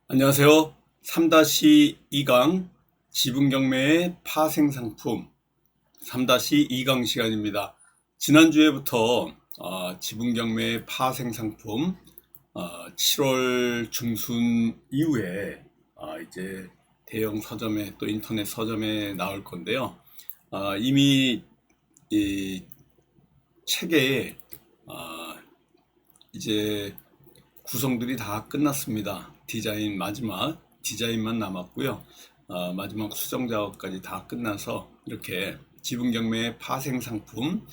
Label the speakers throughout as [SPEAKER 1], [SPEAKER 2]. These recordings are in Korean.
[SPEAKER 1] 안녕하세요. 3-2강 지분경매의 파생상품 3-2강 시간입니다. 지난주에부터 지분경매의 파생상품 7월 중순 이후에 이제 대형 서점에 또 인터넷 서점에 나올 건데요. 이미 이 책에 이제 구성들이 다 끝났습니다. 마지막 디자인만 남았고요. 마지막 수정 작업까지 다 끝나서 이렇게 지분경매 파생상품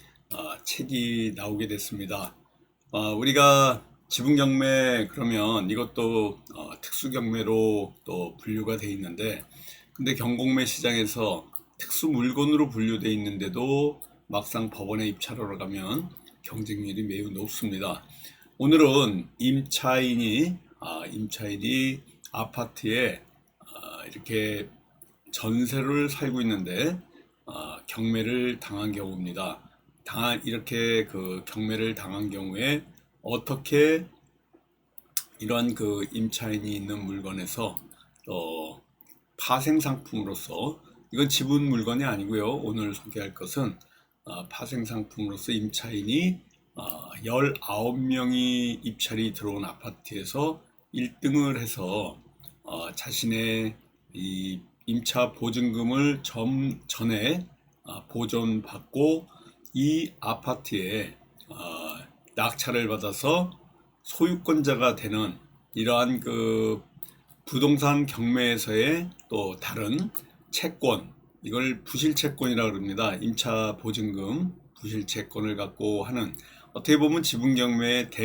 [SPEAKER 1] 책이 나오게 됐습니다. 우리가 지분경매 그러면 이것도 특수경매로 또 분류가 돼 있는데, 근데 경공매 시장에서 특수물건으로 분류돼 있는데도 막상 법원에 입찰하러 가면 경쟁률이 매우 높습니다. 오늘은 임차인이 아파트에 이렇게 전세를 살고 있는데 경매를 당한 경우입니다. 이렇게 그 경매를 당한 경우에 어떻게 이런 그 임차인이 있는 물건에서 파생 상품으로서, 이건 지분 물건이 아니고요. 오늘 소개할 것은 파생 상품으로서 임차인이 19명이 입찰이 들어온 아파트에서 1등을 해서 자신의 이 임차 보증금을 전에 보존받고 이 아파트에 낙찰을 받아서 소유권자가 되는 이러한 그 부동산 경매에서의 또 다른 채권, 이걸 부실채권이라고 합니다. 임차 보증금 부실채권을 갖고 하는, 어떻게 보면 지분경매와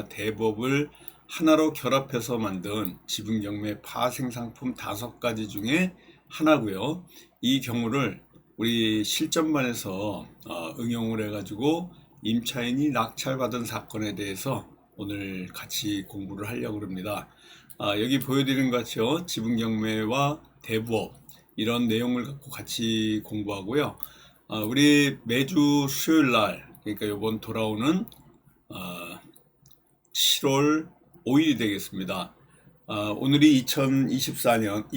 [SPEAKER 1] 대부업을 하나로 결합해서 만든 지분경매 파생상품 5가지 중에 하나고요. 이 경우를 우리 실전반에서 응용을 해가지고 임차인이 낙찰받은 사건에 대해서 오늘 같이 공부를 하려고 합니다. 여기 보여드리는 것 같죠? 지분경매와 대부업, 이런 내용을 갖고 같이 공부하고요. 우리 매주 수요일 날, 그러니까 이번 돌아오는 7월 5일이 되겠습니다. 오늘이 2023년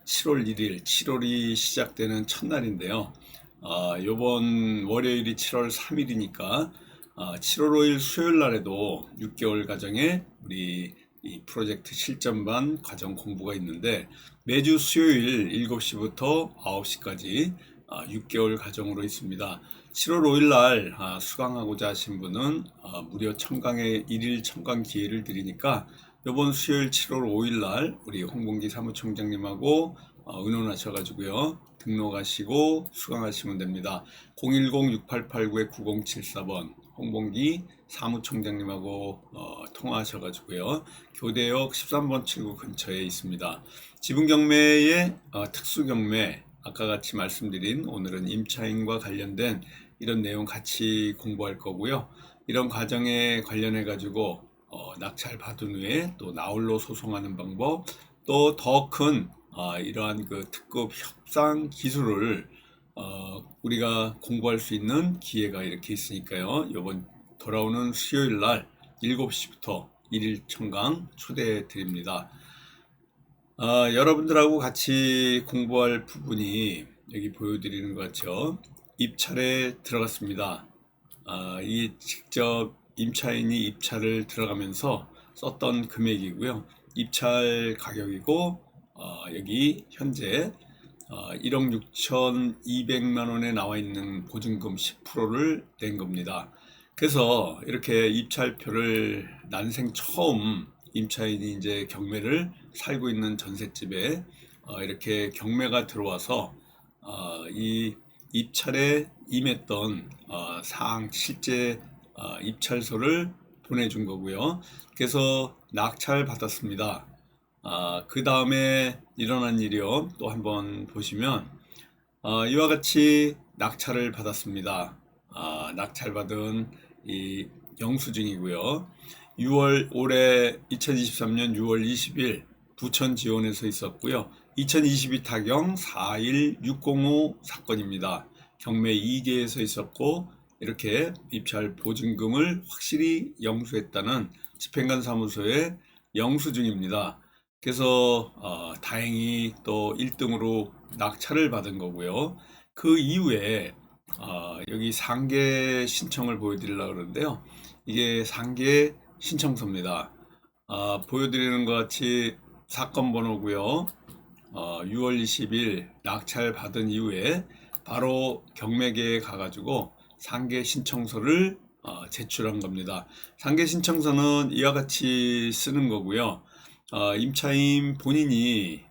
[SPEAKER 1] 7월 1일, 7월이 시작되는 첫날인데요. 이번 월요일이 7월 3일이니까 7월 5일 수요일 날에도 6개월 과정에 우리 이 프로젝트 실전반 과정 공부가 있는데, 매주 수요일 7시부터 9시까지 6개월 과정으로 있습니다. 7월 5일 날 수강하고자 하신 분은 무료 청강의 1일 청강 기회를 드리니까 이번 수요일 7월 5일 날 우리 홍봉기 사무총장님하고 의논하셔가지고요, 등록하시고 수강하시면 됩니다. 010-6889-9074번 홍봉기 사무총장님하고 통화하셔가지고요, 교대역 13번 출구 근처에 있습니다. 지분경매의 특수경매, 아까 같이 말씀드린 오늘은 임차인과 관련된 이런 내용 같이 공부할 거고요. 이런 과정에 관련해 가지고 낙찰 받은 후에 또 나홀로 소송하는 방법, 또 더 큰 이러한 그 특급 협상 기술을 우리가 공부할 수 있는 기회가 이렇게 있으니까요. 이번 돌아오는 수요일 날 7시부터 1일 청강 초대해 드립니다. 여러분들하고 같이 공부할 부분이 여기 보여드리는 것 같죠. 입찰에 들어갔습니다. 이 직접 임차인이 입찰을 들어가면서 썼던 금액이고요. 입찰 가격이고, 여기 현재 1억 6,200만 원에 나와 있는 보증금 10%를 낸 겁니다. 그래서 이렇게 입찰표를 난생 처음 임차인이 이제 경매를 살고 있는 전셋집에 이렇게 경매가 들어와서 이 입찰에 임했던 실제 입찰서를 보내준 거고요. 그래서 낙찰 받았습니다. 그 다음에 일어난 일이요, 또 한번 보시면 이와 같이 낙찰을 받았습니다. 낙찰받은 이 영수증이고요. 올해 2023년 6월 20일 부천 지원에서 있었고요. 2022 타경 41605 사건입니다. 경매 2개에서 있었고, 이렇게 입찰 보증금을 확실히 영수했다는 집행관 사무소에 영수증입니다. 그래서 다행히 또 1등으로 낙찰을 받은 거고요. 그 이후에 여기 상계 신청을 보여드리려고 그러는데요. 이게 상계 신청서입니다. 보여드리는 것 같이 사건 번호고요. 6월 20일 낙찰 받은 이후에 바로 경매계에 가가지고 상계 신청서를 제출한 겁니다. 상계 신청서는 이와 같이 쓰는 거고요. 임차인 본인이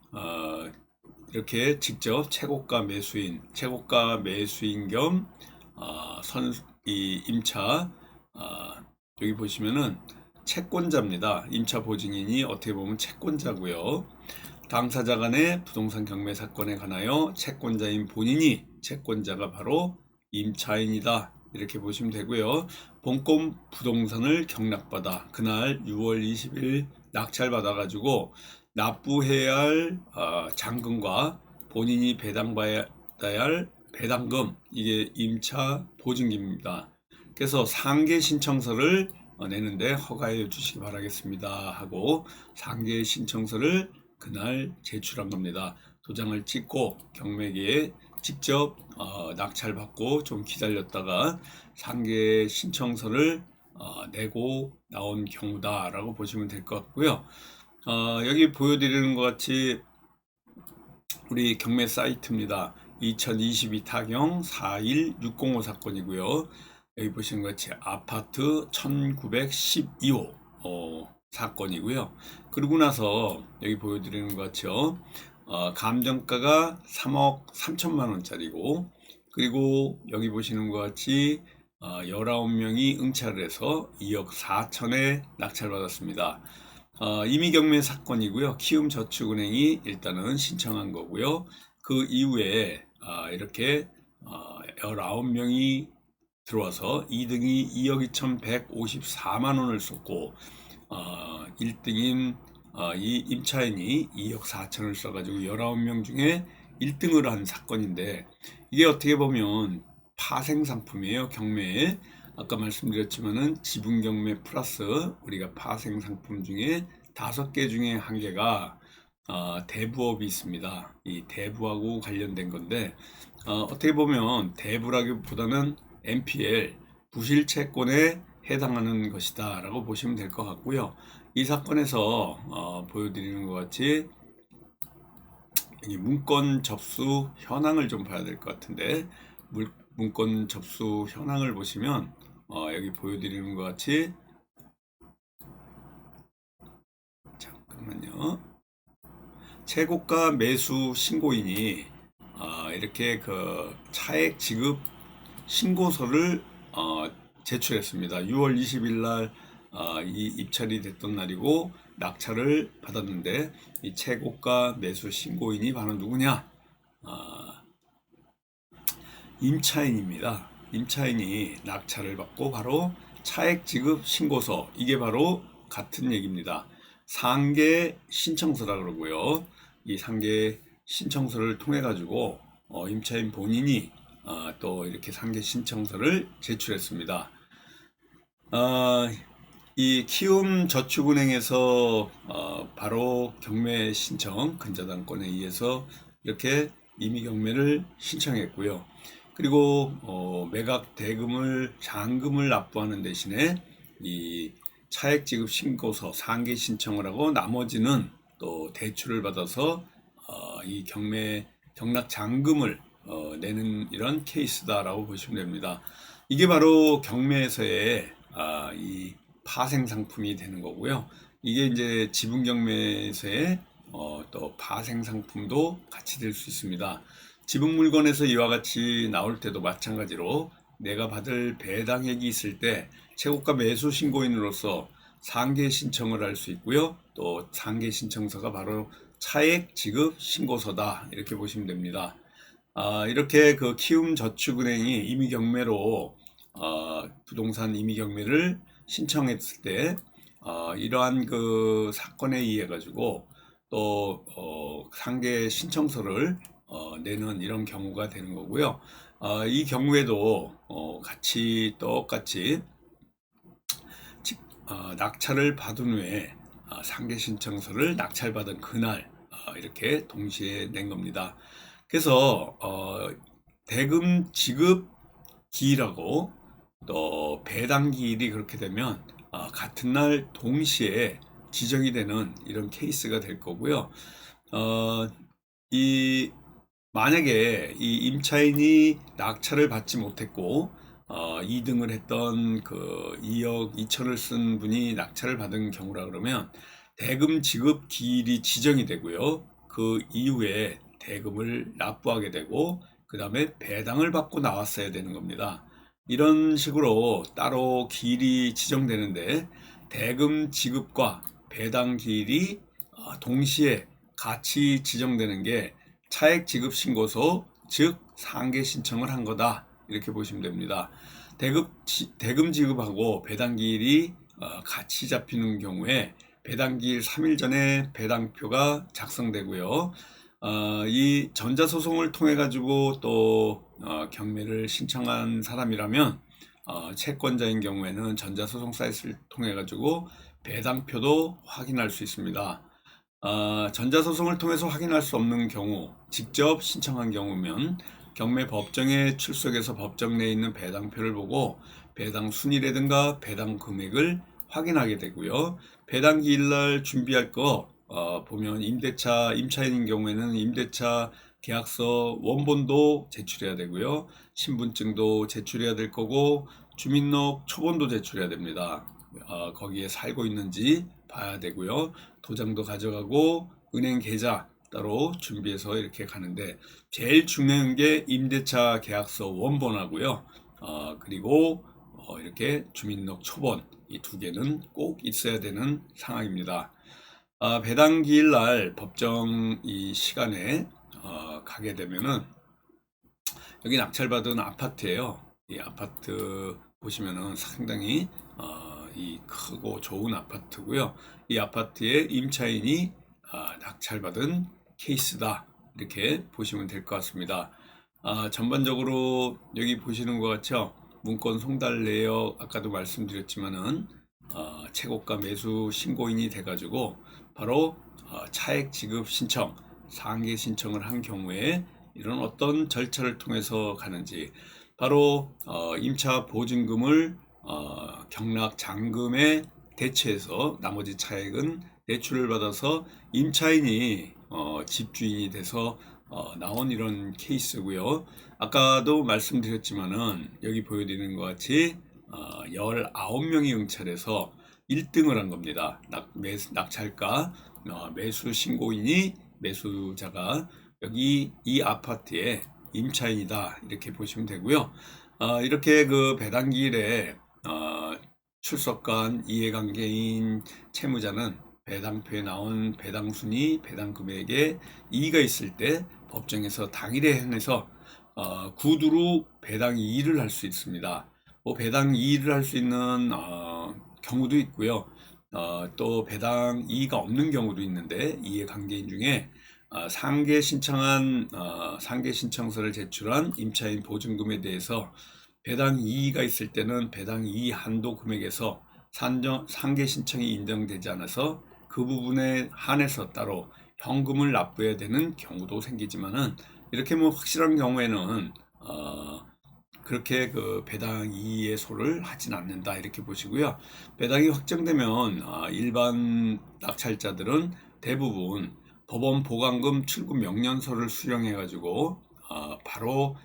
[SPEAKER 1] 이렇게 직접 최고가 매수인 겸 이 임차 여기 보시면은 채권자입니다. 임차 보증인이 어떻게 보면 채권자고요. 당사자 간의 부동산 경매 사건에 관하여 채권자인 본인이 채권자가 바로 임차인이다. 이렇게 보시면 되고요. 본건 부동산을 경락받아 그날 6월 20일 낙찰받아가지고 납부해야 할 잔금과 본인이 배당받아야 할 배당금, 이게 임차 보증금입니다. 그래서 상계 신청서를 내는데 허가해 주시기 바라겠습니다 하고 상계 신청서를 그날 제출한 겁니다. 도장을 찍고 경매계에 직접 낙찰받고 좀 기다렸다가 상계 신청서를 내고 나온 경우다라고 보시면 될 것 같고요. 여기 보여드리는 것 같이 우리 경매 사이트입니다. 2022 타경 41605 사건이고요. 여기 보시는 것 같이 아파트 1912호 사건이고요. 그러고 나서 여기 보여드리는 것 같죠. 감정가가 3억 3천만 원짜리고, 그리고 여기 보시는 것 같이 19명이 응찰을 해서 2억 4천에 낙찰받았습니다. 임의경매 사건이고요. 키움저축은행이 일단은 신청한 거고요. 그 이후에 이렇게 19명이 들어와서 2등이 2억 2,154만 원을 쏟고 1등인 이 임차인이 2억 4천을 써가지고 19명 중에 1등을 한 사건인데, 이게 어떻게 보면 파생상품이에요. 경매에 아까 말씀드렸지만은 지분경매 플러스 우리가 파생상품 중에 5개 중에 1개가 대부업이 있습니다. 이 대부하고 관련된 건데 어떻게 보면 대부라기보다는 NPL 부실채권에 해당하는 것이다 라고 보시면 될 것 같고요. 이 사건에서 보여드리는 것 같이 이 문건 접수 현황을 좀 봐야 될 것 같은데, 문건 접수 현황을 보시면 여기 보여드리는 것 같이, 잠깐만요. 최고가 매수 신고인이 이렇게 그 차액 지급 신고서를 제출했습니다. 6월 20일 날 이 입찰이 됐던 날이고 낙찰을 받았는데, 이 최고가 매수 신고인이 바로 누구냐? 임차인입니다. 임차인이 낙찰을 받고 바로 차액 지급 신고서, 이게 바로 같은 얘기입니다. 상계 신청서라 그러고요. 이 상계 신청서를 통해 가지고 임차인 본인이 또 이렇게 상계 신청서를 제출했습니다. 이 키움저축은행에서 바로 경매 신청 근저당권에 의해서 이렇게 임의 경매를 신청했고요. 그리고 매각 대금을 잔금을 납부하는 대신에 이 차액 지급 신고서 상계 신청을 하고 나머지는 또 대출을 받아서 이 경락 잔금을 내는 이런 케이스다라고 보시면 됩니다. 이게 바로 경매에서의 이 파생 상품이 되는 거고요. 이게 이제 지분 경매에서의 또 파생 상품도 같이 될 수 있습니다. 지분 물건에서 이와 같이 나올 때도 마찬가지로 내가 받을 배당액이 있을 때 최고가 매수 신고인으로서 상계 신청을 할 수 있고요. 또 상계 신청서가 바로 차액 지급 신고서다, 이렇게 보시면 됩니다. 이렇게 그 키움저축은행이 임의경매로 부동산 임의경매를 신청했을 때 이러한 그 사건에 의해 가지고 또 상계 신청서를 내는 이런 경우가 되는 거고요. 이 경우에도 똑같이 낙찰을 받은 후에 상계 신청서를 낙찰받은 그날 이렇게 동시에 낸 겁니다. 그래서 대금 지급 기일하고 또 배당 기일이 그렇게 되면 같은 날 동시에 지정이 되는 이런 케이스가 될 거고요. 이 만약에 이 임차인이 낙찰을 받지 못했고 2등을 했던 그 2억 2천을 쓴 분이 낙찰을 받은 경우라 그러면 대금 지급 기일이 지정이 되고요. 그 이후에 대금을 납부하게 되고 그 다음에 배당을 받고 나왔어야 되는 겁니다. 이런 식으로 따로 기일이 지정되는데 대금 지급과 배당 기일이 동시에 같이 지정되는 게 차액 지급 신고서, 즉 상계 신청을 한 거다 이렇게 보시면 됩니다. 대금 지급하고 배당 기일이 같이 잡히는 경우에 배당 기일 3일 전에 배당표가 작성되고요. 이 전자소송을 통해 가지고 또 경매를 신청한 사람이라면 채권자인 경우에는 전자소송 사이트를 통해 가지고 배당표도 확인할 수 있습니다. 전자소송을 통해서 확인할 수 없는 경우, 직접 신청한 경우면 경매 법정에 출석해서 법정 내에 있는 배당표를 보고 배당 순위라든가 배당 금액을 확인하게 되고요. 배당 기일날 준비할 거 보면 임차인인 경우에는 임대차 계약서 원본도 제출해야 되고요. 신분증도 제출해야 될 거고 주민록 초본도 제출해야 됩니다. 거기에 살고 있는지 봐야 되고요. 도장도 가져가고 은행 계좌 따로 준비해서 이렇게 가는데 제일 중요한 게 임대차 계약서 원본하고요. 그리고 이렇게 주민록 초본 이 두 개는 꼭 있어야 되는 상황입니다. 배당 기일 날 법정 이 시간에 가게 되면은 여기 낙찰받은 아파트예요. 이 아파트 보시면은 상당히 이 크고 좋은 아파트고요. 이 아파트의 임차인이 낙찰받은 케이스다 이렇게 보시면 될 것 같습니다. 전반적으로 여기 보시는 것 같죠? 문건 송달 내역 아까도 말씀드렸지만은 최고가 매수 신고인이 돼가지고 바로 차액 지급 신청, 상계 신청을 한 경우에 이런 어떤 절차를 통해서 가는지 바로 임차 보증금을 경락 잔금에 대체해서 나머지 차액은 대출을 받아서 임차인이 집주인이 돼서 나온 이런 케이스고요. 아까도 말씀드렸지만은 여기 보여드리는 것 같이 19명이 응찰해서 1등을 한 겁니다. 낙찰가 매수 신고인이 매수자가 여기 이 아파트의 임차인이다 이렇게 보시면 되고요. 이렇게 그 배당기일에 출석한 이해관계인 채무자는 배당표에 나온 배당 순위, 배당 금액에 이의가 있을 때 법정에서 당일에 해내서 구두로 배당 이의를 할 수 있습니다. 배당 이의를 할 수 있는 경우도 있고요. 또 배당 이의가 없는 경우도 있는데 이해관계인 중에 상계 신청서를 제출한 임차인 보증금에 대해서 배당 이의가 있을 때는 배당 이의 한도 금액에서 상계 신청이 인정되지 않아서 그 부분에 한해서 따로 현금을 납부해야 되는 경우도 생기지만은 이렇게 확실한 경우에는 그렇게 그 배당 이의의 소를 하진 않는다 이렇게 보시고요. 배당이 확정되면 일반 낙찰자들은 대부분 법원 보강금 출금 명령서를 수령해 가지고 바로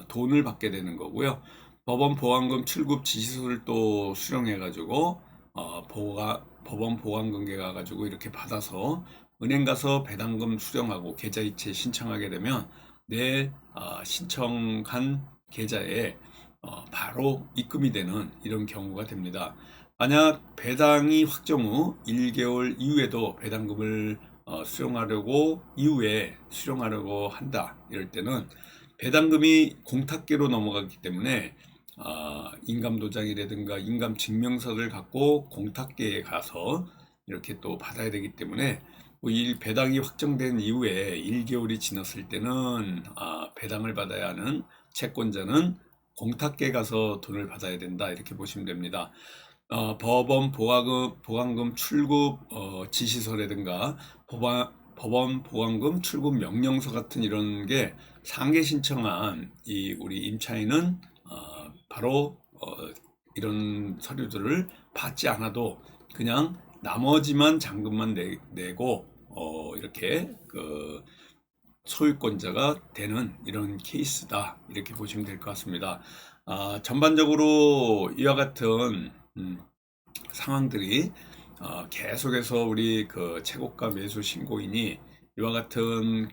[SPEAKER 1] 돈을 받게 되는 거고요. 법원 보강금 출급 지시서를 또 수령해 가지고 법원 보강금계 가 가지고 이렇게 받아서 은행 가서 배당금 수령하고 계좌이체 신청하게 되면 내 신청한 계좌에 바로 입금이 되는 이런 경우가 됩니다. 만약 배당이 확정 후 1개월 이후에도 배당금을 수령하려고 이후에 수령하려고 한다 이럴 때는 배당금이 공탁계로 넘어가기 때문에 인감도장이라든가 인감증명서를 갖고 공탁계에 가서 이렇게 또 받아야 되기 때문에 이 배당이 확정된 이후에 1개월이 지났을 때는 배당을 받아야 하는 채권자는 공탁계 가서 돈을 받아야 된다 이렇게 보시면 됩니다. 법원 보강금 출급 지시서라든가 법원 보강금 출급 명령서 같은 이런 게 상계 신청한 이 우리 임차인은 바로 이런 서류들을 받지 않아도 그냥 나머지만 잔금만 내고 이렇게 그 소유권자가 되는 이런 케이스다, 이렇게 보시면 될 것 같습니다. 전반적으로 이와 같은 상황들이 계속해서 우리 그 채고가 매수 신고인이 이와 같은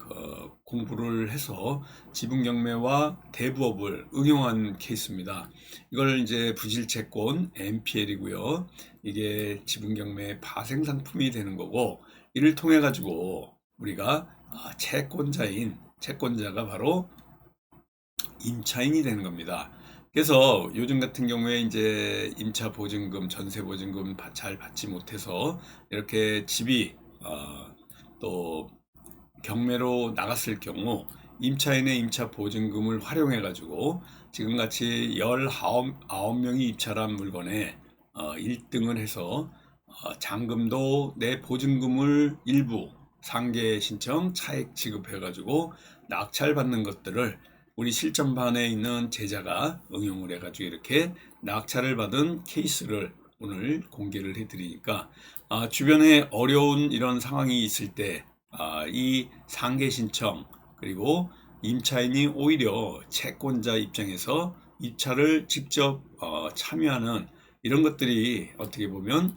[SPEAKER 1] 공부를 해서 지분경매와 대부업을 응용한 케이스입니다. 이걸 이제 부실채권 NPL이고요. 이게 지분경매 파생상품이 되는 거고, 이를 통해 가지고 우리가 채권자가 바로 임차인이 되는 겁니다. 그래서 요즘 같은 경우에 이제 임차 보증금, 전세 보증금 잘 받지 못해서 이렇게 집이 또 경매로 나갔을 경우 임차인의 임차 보증금을 활용해 가지고 지금같이 19명이 입찰한 물건에 1등을 해서 잔금도 내 보증금을 일부 상계 신청 차액 지급해 가지고 낙찰받는 것들을 우리 실전반에 있는 제자가 응용을 해 가지고 이렇게 낙찰을 받은 케이스를 오늘 공개를 해 드리니까 주변에 어려운 이런 상황이 있을 때 이 상계 신청, 그리고 임차인이 오히려 채권자 입장에서 입찰을 직접 참여하는 이런 것들이 어떻게 보면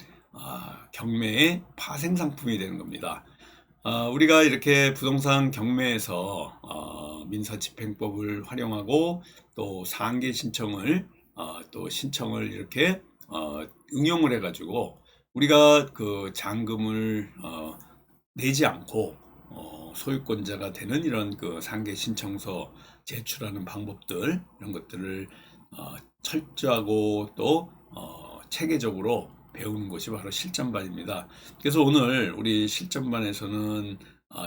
[SPEAKER 1] 경매의 파생 상품이 되는 겁니다. 우리가 이렇게 부동산 경매에서 민사집행법을 활용하고 또 상계 신청을 또 신청을 이렇게 응용을 해가지고 우리가 그 잔금을 내지 않고 소유권자가 되는 이런 그 상계 신청서 제출하는 방법들, 이런 것들을 철저하고 또 체계적으로 배우는 것이 바로 실전반입니다. 그래서 오늘 우리 실전반에서는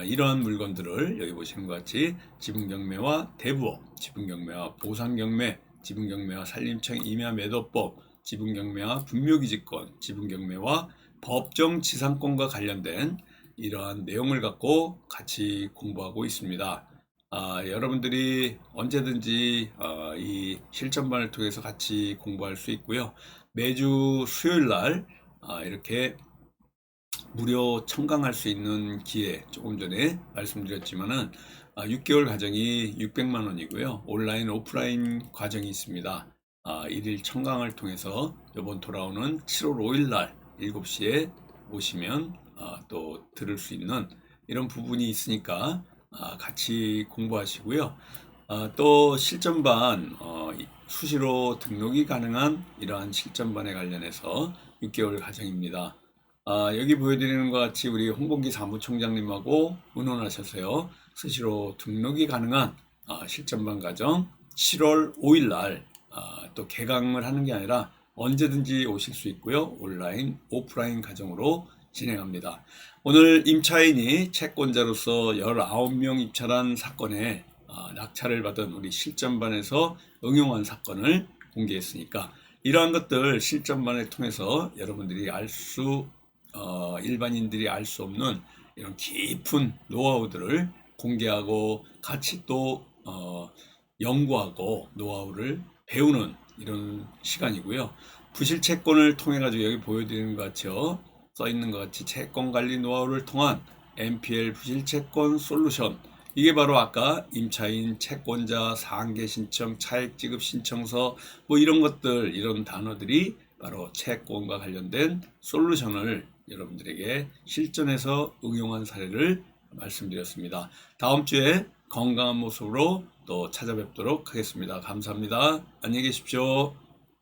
[SPEAKER 1] 이러한 물건들을 여기 보시는 것 같이 지분경매와 대부업, 지분경매와 보상경매, 지분경매와 산림청 임야 매도법, 지분경매와 분묘기지권, 지분경매와 법정지상권과 관련된 이러한 내용을 갖고 같이 공부하고 있습니다. 여러분들이 언제든지 이 실전반을 통해서 같이 공부할 수 있고요. 매주 수요일 날 이렇게 무료 청강할 수 있는 기회, 조금 전에 말씀드렸지만은 6개월 과정이 600만 원이고요. 온라인, 오프라인 과정이 있습니다. 1일 청강을 통해서 이번 돌아오는 7월 5일 날 7시에 오시면 또 들을 수 있는 이런 부분이 있으니까 같이 공부하시고요. 또 실전반 수시로 등록이 가능한 이러한 실전반에 관련해서 6개월 과정입니다. 여기 보여드리는 것 같이 우리 홍범기 사무총장님하고 의논하셔서요, 수시로 등록이 가능한 실전반 과정 7월 5일 날 또 개강을 하는 게 아니라 언제든지 오실 수 있고요. 온라인, 오프라인 과정으로 진행합니다. 오늘 임차인이 채권자로서 19명 입찰한 사건에 낙찰을 받은 우리 실전반에서 응용한 사건을 공개했으니까 이러한 것들 실전반을 통해서 여러분들이 일반인들이 알 수 없는 이런 깊은 노하우들을 공개하고 같이 또 연구하고 노하우를 배우는 이런 시간이고요. 부실채권을 통해 가지고 여기 보여드리는 것 같죠. 써 있는 것 같이 채권 관리 노하우를 통한 NPL 부실채권 솔루션, 이게 바로 아까 임차인, 채권자, 상계 신청, 차액 지급 신청서 뭐 이런 것들, 이런 단어들이 바로 채권과 관련된 솔루션을 여러분들에게 실전에서 응용한 사례를 말씀드렸습니다. 다음 주에 건강한 모습으로 또 찾아뵙도록 하겠습니다. 감사합니다. 안녕히 계십시오.